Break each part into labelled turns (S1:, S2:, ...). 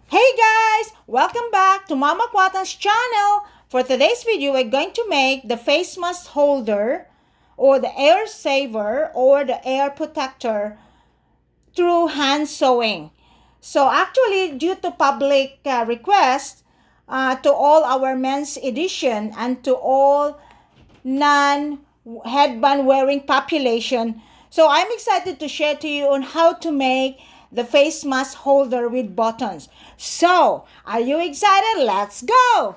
S1: Hey guys! Welcome back to Mama Kwata's channel. For today's video, we're going to make the face mask holder or the air saver or the air protector through hand sewing. So actually, due to public request to all our men's edition and to all non-headband wearing population, so I'm excited to share to you on how to make the face mask holder with buttons. So, are you excited? Let's go!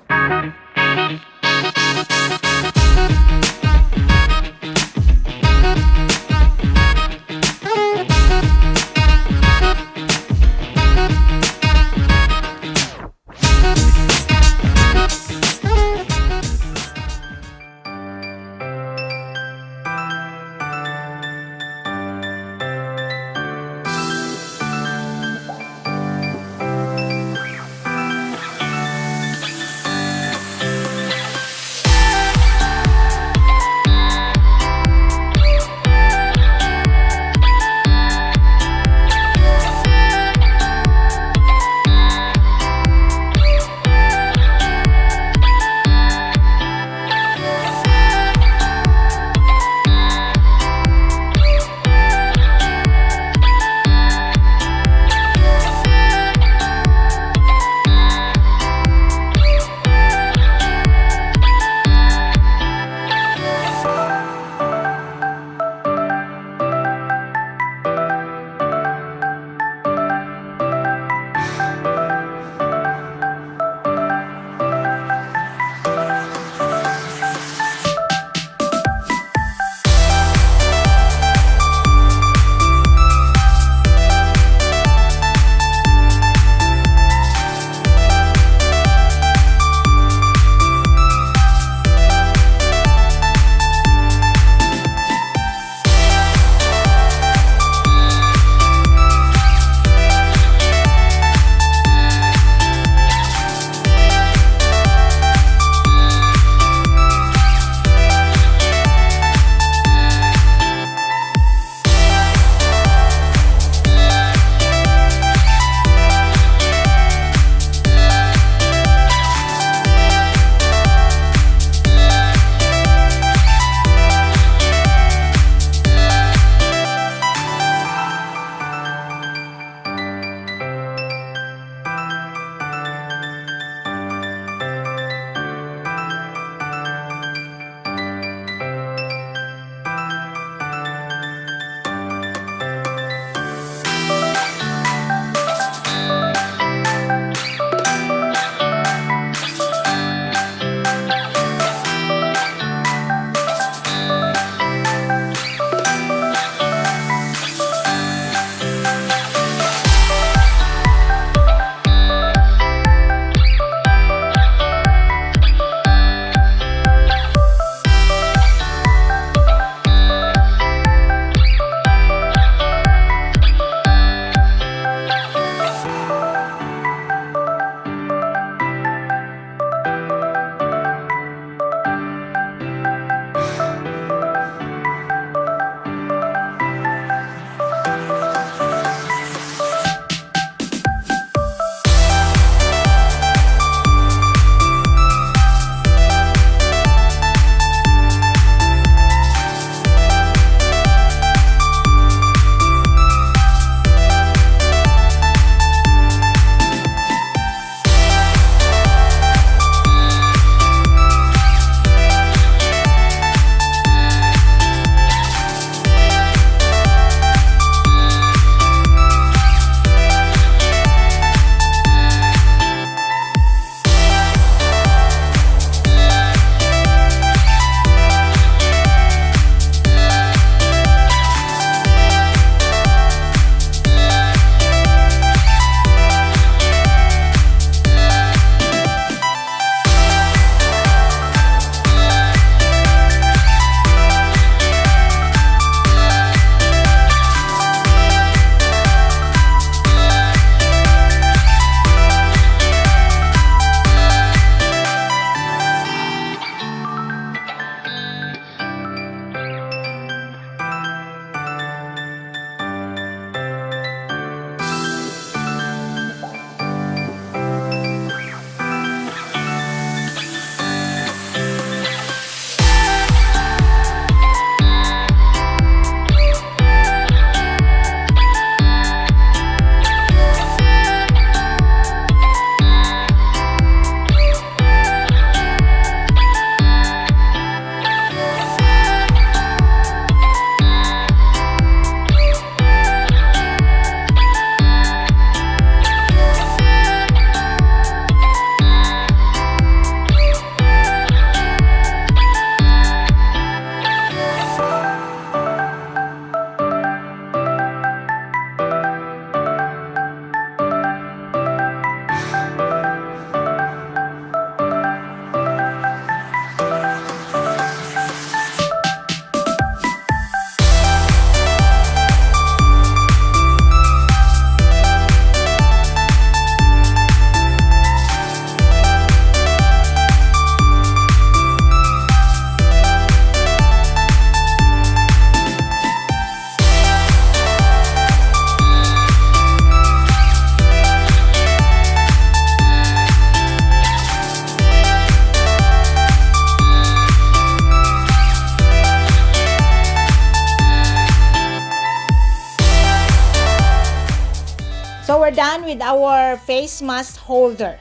S1: done with our face mask holder.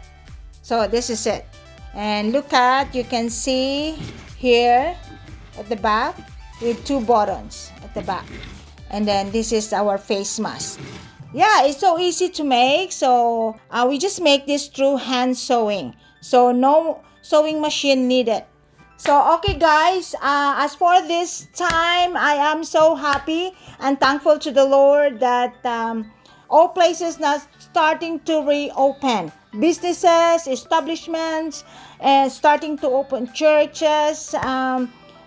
S1: So this is it. And look at, you can see here at the back with 2 buttons at the back. And then this is our face mask. Yeah, it's so easy to make. So we just make this through hand sewing. So no sewing machine needed. So okay guys, as for this time, I am so happy and thankful to the Lord that all places now starting to reopen. Businesses, establishments, and starting to open churches,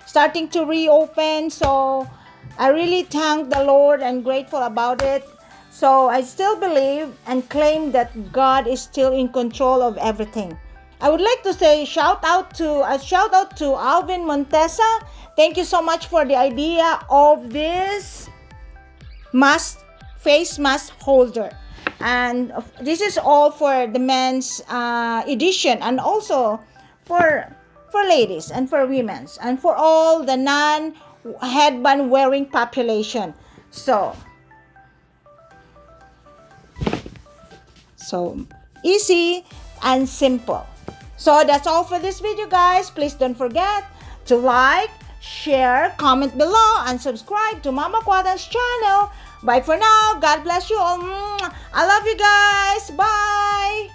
S1: starting to reopen. So I really thank the Lord and grateful about it. So I still believe and claim that God is still in control of everything. I would like to say a shout out to ALVIN Monteza. Thank you so much for the idea of this face mask holder. And this is all for the men's edition, and also for ladies and for women's and for all the non-headband wearing population. So easy and simple. So that's all for this video guys. Please don't forget to like, share, comment below, and subscribe to Mama Quata's channel. Bye for now. God bless you all. I love you guys. Bye.